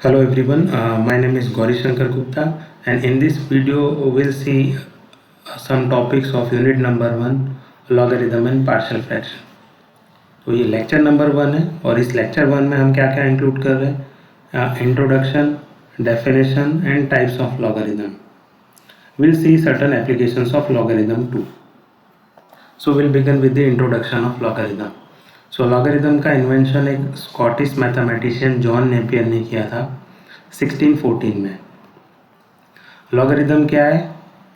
Hello everyone, my name is Gauri Shankar Gupta, and in this video we'll see some topics of unit number 1 logarithm and partial fraction. तो ये lecture number 1 है और इस lecture 1 में हम क्या क्या इंक्लूड कर रहे हैं? Introduction, definition and types of logarithm. We'll see certain applications of logarithm too. So we'll begin with the introduction of logarithm. So logarithm का इन्वेंशन एक स्कॉटिश मैथमेटिशियन जॉन नेपियर ने किया था 1614 में. लॉगरिथम क्या है?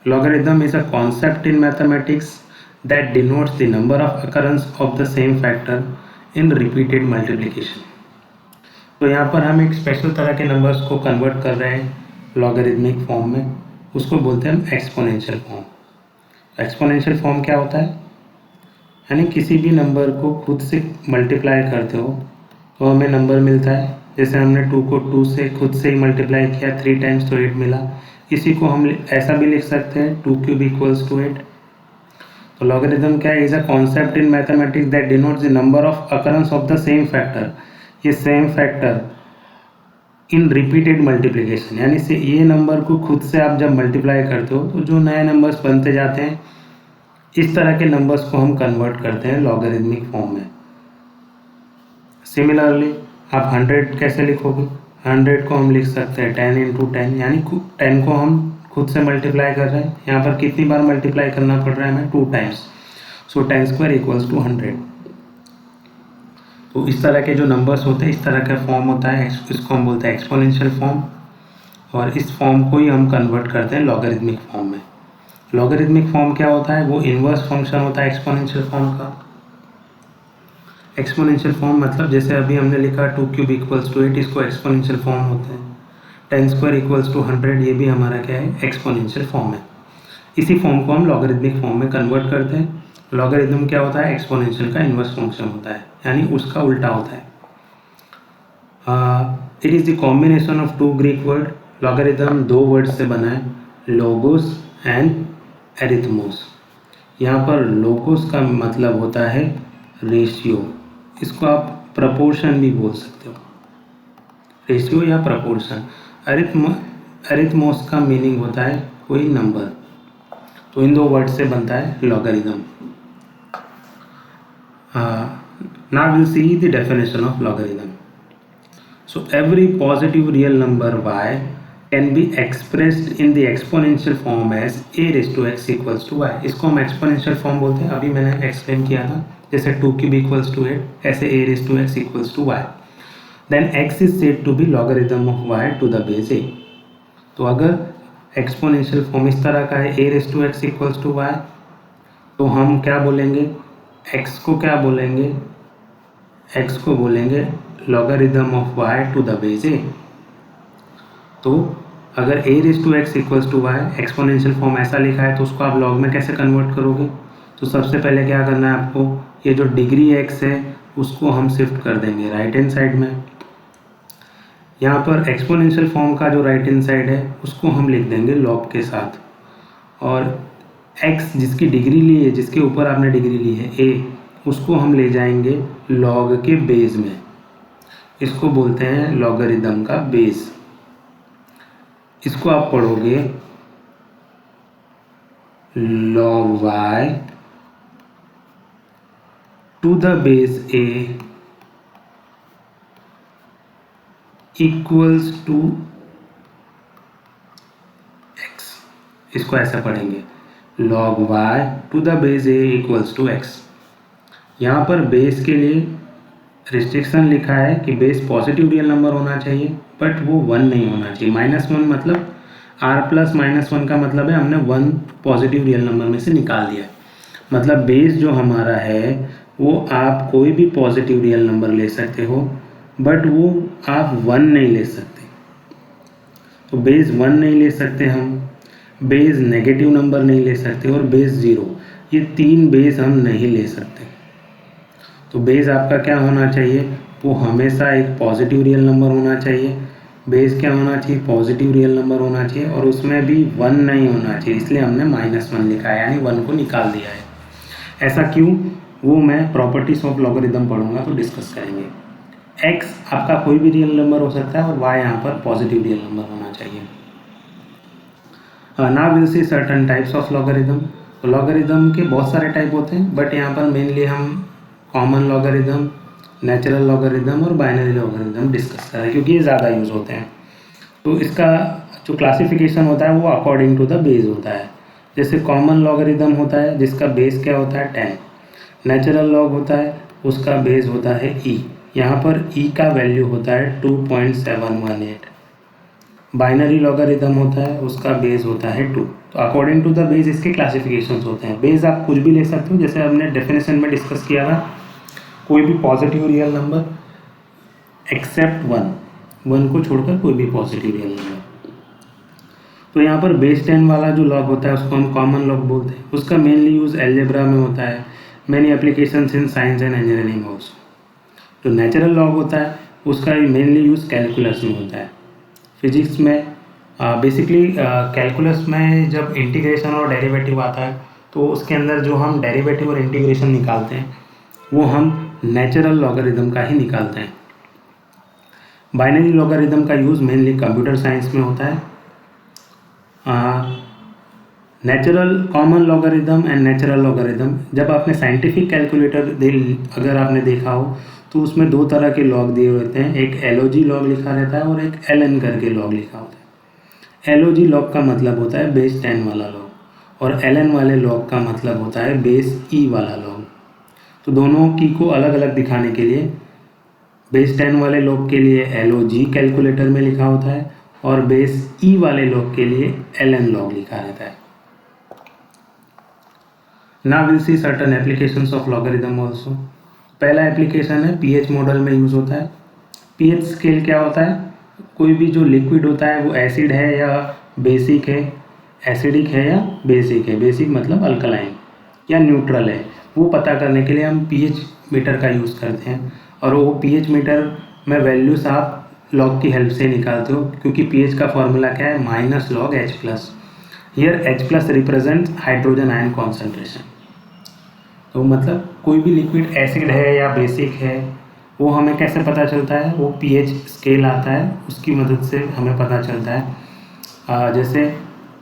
Logarithm is a concept in mathematics that denotes the number of occurrence of the same factor in repeated multiplication. तो यहाँ पर हम एक स्पेशल तरह के नंबर्स को कन्वर्ट कर रहे हैं लॉगरिथमिक फॉर्म में. उसको बोलते हैं एक्सपोनेंशियल फॉर्म. एक्सपोनेंशियल फॉर्म क्या होता है? यानी किसी भी नंबर को खुद से मल्टीप्लाई करते हो तो हमें नंबर मिलता है. जैसे हमने 2 को 2 से खुद से ही मल्टीप्लाई किया, 3 टाइम्स तो 8 मिला. इसी को हम ऐसा भी लिख सकते हैं 2 क्यूब इक्वल्स टू 8. तो लॉगरिथम क्या है? Is a concept in mathematics that denotes the number of occurrence of the same factor. ये same factor in repeated multiplication, यानी से ये नंबर को खुद से आप जब मल्टीप्लाई करते हो तो जो नए नंबर्स बनते जाते हैं, इस तरह के नंबर्स को हम कन्वर्ट करते हैं लॉगरिथमिक फॉर्म में. सिमिलरली आप 100 कैसे लिखोगे? 100 को हम लिख सकते हैं 10 इंटू 10, यानी 10 को हम खुद से मल्टीप्लाई कर रहे हैं. यहाँ पर कितनी बार मल्टीप्लाई करना पड़ रहा है हमें? 2 times. So 10 square equals to 100. तो इस तरह के जो नंबर्स होते हैं, इस तरह का फॉर्म होता है, इसको हम बोलते हैं एक्सपोनेंशियल फॉर्म. और इस फॉर्म को ही हम कन्वर्ट करते हैं लॉगरिथमिक फॉर्म में. लॉगरिथमिक फॉर्म क्या होता है? वो इन्वर्स फंक्शन होता है एक्सपोनेंशियल फॉर्म का. एक्सपोनेंशियल फॉर्म मतलब जैसे अभी हमने लिखा 2 क्यूब इक्वल्स टू 8, इसको एक्सपोनेंशियल फॉर्म होते हैं. 10 स्क्वायर इक्वल्स टू 100, ये भी हमारा क्या है? एक्सपोनेंशियल फॉर्म है. इसी फॉर्म को हम लॉगरिथमिक फॉर्म में कन्वर्ट करते हैं. लॉगरिथम क्या होता है? एक्सपोनेंशियल का इन्वर्स फंक्शन होता है, यानी उसका उल्टा होता है. It is the combination of 2 Greek word. Logarithm 2 word से बना है, लोगोस एंड एरिथमोस. यहाँ पर लोगोस का मतलब होता है रेशियो. इसको आप प्रपोर्शन भी बोल सकते हो, रेशियो या प्रपोर्शन. एरिथमोस का मीनिंग होता है कोई नंबर. तो इन 2 वर्ड से बनता है logarithm. Now will see the definition of logarithm. So every positive real number y can be expressed in the exponential form as a raised to x equals to y. इसको हम exponential form बोलते हैं. अभी मैंने explain किया था, जैसे 2 cube equals to 8, ऐसे a raised to x equals to y. Then x is said to be logarithm of y to the base a. तो अगर एक्सपोनेंशियल फॉर्म इस तरह का है a raised to x equals to y, तो हम क्या बोलेंगे? x को क्या बोलेंगे? x को बोलेंगे logarithm of y to the base a. तो अगर a raise to x equals to y exponential form ऐसा लिखा है, तो उसको आप लॉग में कैसे कन्वर्ट करोगे? तो सबसे पहले क्या करना है आपको? ये जो डिग्री x है उसको हम शिफ्ट कर देंगे राइट हैंड साइड में. यहाँ पर एक्सपोनेंशियल फॉर्म का जो राइट हैंड साइड है उसको हम लिख देंगे लॉग के साथ. और x जिसकी डिग्री ली है, जिसके ऊपर आपने डिग्री ली है a, उसको हम ले जाएंगे लॉग के बेस में. इसको बोलते हैं लॉगरिथम का बेस. इसको आप पढ़ोगे log y to the base a equals to x. इसको ऐसा पढ़ेंगे log y to the base a equals to x. यहाँ पर बेस के लिए रिस्ट्रिक्शन लिखा है कि बेस पॉजिटिव रियल नंबर होना चाहिए, बट वो 1 नहीं होना चाहिए. -1 मतलब r प्लस -1 का मतलब है हमने 1 पॉजिटिव रियल नंबर में से निकाल दिया. मतलब बेस जो हमारा है वो आप कोई भी पॉजिटिव रियल नंबर ले सकते हो, बट वो आप 1 नहीं ले सकते. तो बेस 1 नहीं ले सकते हम, बेस नेगेटिव नंबर नहीं ले सकते, और बेस 0. ये 3 बेस हम नहीं ले सकते. तो बेस आपका क्या होना चाहिए? वो हमेशा एक पॉजिटिव रियल नंबर होना चाहिए. बेस क्या होना चाहिए? पॉजिटिव रियल नंबर होना चाहिए, और उसमें भी 1 नहीं होना चाहिए. इसलिए हमने -1 लिखा है, यानी 1 को निकाल दिया है. ऐसा क्यों? वो मैं प्रॉपर्टीज ऑफ लॉगरिथम पढ़ूंगा तो डिस्कस करेंगे. x आपका कोई भी रियल नंबर हो सकता है और y यहाँ पर पॉजिटिव रियल नंबर होना चाहिए। Now will see certain types of logarithm. तो लॉगरिदम के बहुत सारे टाइप होते हैं, बट यहाँ पर मेनली हम कॉमन लॉगरिदम, नेचुरल लॉगरिदम और बाइनरी लॉगरिदम डिस्कस करें क्योंकि ये ज़्यादा यूज़ होते हैं। तो इसका जो क्लासिफिकेशन होता है वो अकॉर्डिंग टू द बेस होता है। जैसे कॉमन लॉगरिदम होता है जिसका बेस क्या होता है 10, नेचुरल लॉग होता है उसका बेस होता है e, यहाँ पर e का वैल्यू होता है 2.718। बाइनरी लॉगरिदम होता है उसका बेस होता है 2। तो अकॉर्डिंग टू द बेस इसके क्लासिफिकेशंस होते हैं। बेस आप कुछ भी ले सकते हो, जैसे हमने डेफिनेशन में डिस्कस किया था, कोई भी पॉजिटिव रियल नंबर एक्सेप्ट 1 को छोड़कर कोई भी पॉजिटिव रियल नंबर। तो यहाँ पर बेस 10 वाला जो लॉग होता है उसको हम कॉमन लॉग बोलते हैं। उसका मेनली यूज़ एल्जेब्रा में होता है, many applications in science and engineering also. जो नेचुरल लॉग होता है उसका मेनली यूज़ कैलकुलस में होता है। फिजिक्स में बेसिकली कैलकुलस में जब इंटीग्रेशन और डेरिवेटिव आता है तो उसके अंदर जो हम डेरिवेटिव और इंटीग्रेशन निकालते हैं वो हम नेचुरल लॉगरिदम का ही निकालते हैं। बाइनरी लॉगरिदम का यूज़ मेनली कंप्यूटर साइंस में होता है। Natural common logarithm and natural logarithm, जब आपने साइंटिफिक कैलकुलेटर अगर आपने देखा हो तो उसमें दो तरह के लॉग दिए होते हैं, एक एलओजी लॉग लिखा रहता है और एक एलएन करके लॉग लिखा होता है। एलओजी लॉग का मतलब होता है बेस 10 वाला लॉग और एलएन वाले लॉग का मतलब होता है बेस ई वाला लॉग। तो दोनों की को अलग अलग दिखाने के लिए बेस 10 वाले लॉग के लिए एलओजी कैलकुलेटर में लिखा होता है और बेस ई वाले लॉग के लिए एलएन लॉग लिखा रहता है। Now will see certain applications of logarithm also. पहला एप्लीकेशन है पीएच मॉडल में यूज़ होता है। पीएच स्केल क्या होता है, कोई भी जो लिक्विड होता है वो एसिड है या बेसिक है, एसिडिक है या बेसिक है, बेसिक मतलब अल्कलाइन या न्यूट्रल है, वो पता करने के लिए हम पीएच मीटर का यूज़ करते हैं। और वो पीएच मीटर में वैल्यूज आप लॉग की हेल्प से निकालते हो, क्योंकि पीएच का फॉर्मूला क्या है, minus log H+। Here H+ represent hydrogen ion concentration. तो मतलब कोई भी लिक्विड एसिड है या बेसिक है वो हमें कैसे पता चलता है, वो पीएच स्केल आता है उसकी मदद से हमें पता चलता है। जैसे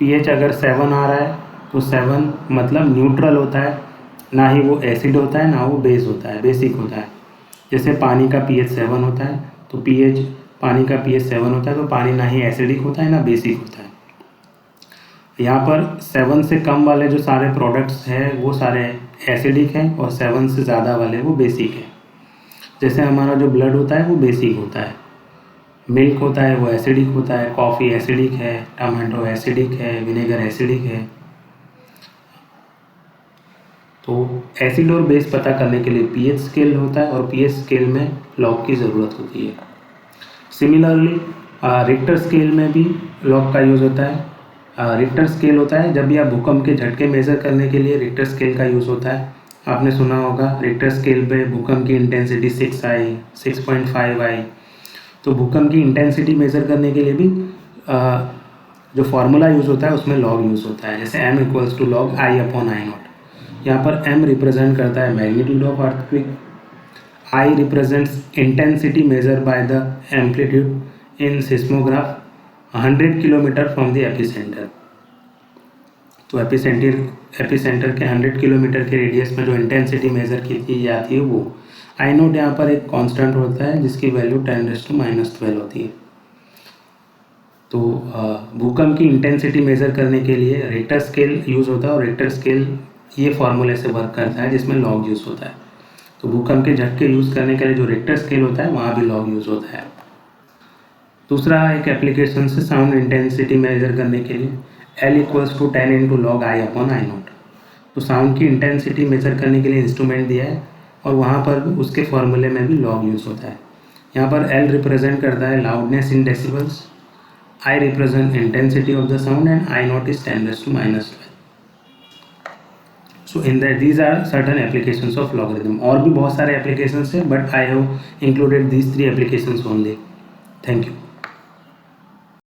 पीएच अगर 7 आ रहा है तो 7 मतलब न्यूट्रल होता है, ना ही वो एसिड होता है ना वो बेस होता है, बेसिक होता है। जैसे पानी का पीएच 7 होता है तो पानी का पीएच 7 होता है तो पानी ना ही एसिडिक होता है ना बेसिक होता है। यहाँ पर 7 से कम वाले जो सारे प्रोडक्ट्स हैं वो सारे एसिडिक हैं और 7 से ज़्यादा वाले वो बेसिक हैं। जैसे हमारा जो ब्लड होता है वो बेसिक होता है, मिल्क होता है वो एसिडिक होता है, कॉफ़ी एसिडिक है, टमाटो एसिडिक है, विनेगर एसिडिक है। तो एसिड और बेस पता करने के लिए पीएच स्केल होता है और पीएच स्केल में लॉग की ज़रूरत होती है। सिमिलरली रिक्टर स्केल में भी लॉग का यूज़ होता है। रिक्टर स्केल होता है जब भी आप भूकंप के झटके मेज़र करने के लिए रिक्टर स्केल का यूज़ होता है। आपने सुना होगा रिक्टर स्केल पे भूकंप की इंटेंसिटी 6 आई, 6.5 आई। तो भूकंप की इंटेंसिटी मेज़र करने के लिए भी जो फार्मूला यूज़ होता है उसमें लॉग यूज़ होता है, जैसे m = log I/I0। यहाँ पर m रिप्रेजेंट करता है magnitude of earthquake, I represents intensity measure by the amplitude in seismograph 100 kilometre from the epicentre. तो एपिसेंटर के 100 किलोमीटर के रेडियस में जो इंटेंसिटी मेजर की जाती है वो I0 यहाँ पर एक कांस्टेंट होता है जिसकी वैल्यू 10⁻⁻12 होती है। तो भूकंप की इंटेंसिटी मेजर करने के लिए रिक्टर स्केल यूज़ होता है और रिक्टर स्केल ये फार्मूले से वर्क करता है जिसमें लॉग यूज़ होता है। तो भूकंप के झटके यूज़ करने के लिए जो रिक्टर स्केल होता है वहाँ भी लॉग यूज़ होता है। दूसरा एक एप्लीकेशन से साउंड इंटेंसिटी मेजर करने के लिए L = 10 × log I/I0। तो साउंड की इंटेंसिटी मेजर करने के लिए इंस्ट्रूमेंट दिया है और वहाँ पर उसके फॉर्मूले में भी लॉग यूज़ होता है। यहाँ पर L रिप्रेजेंट करता है loudness in decibels, I represent intensity of the sound and I0 is 10⁻12। So in that these are certain applications of logarithm. और भी बहुत सारे एप्लीकेशंस हैं but I have included these 3 applications only. Thank you.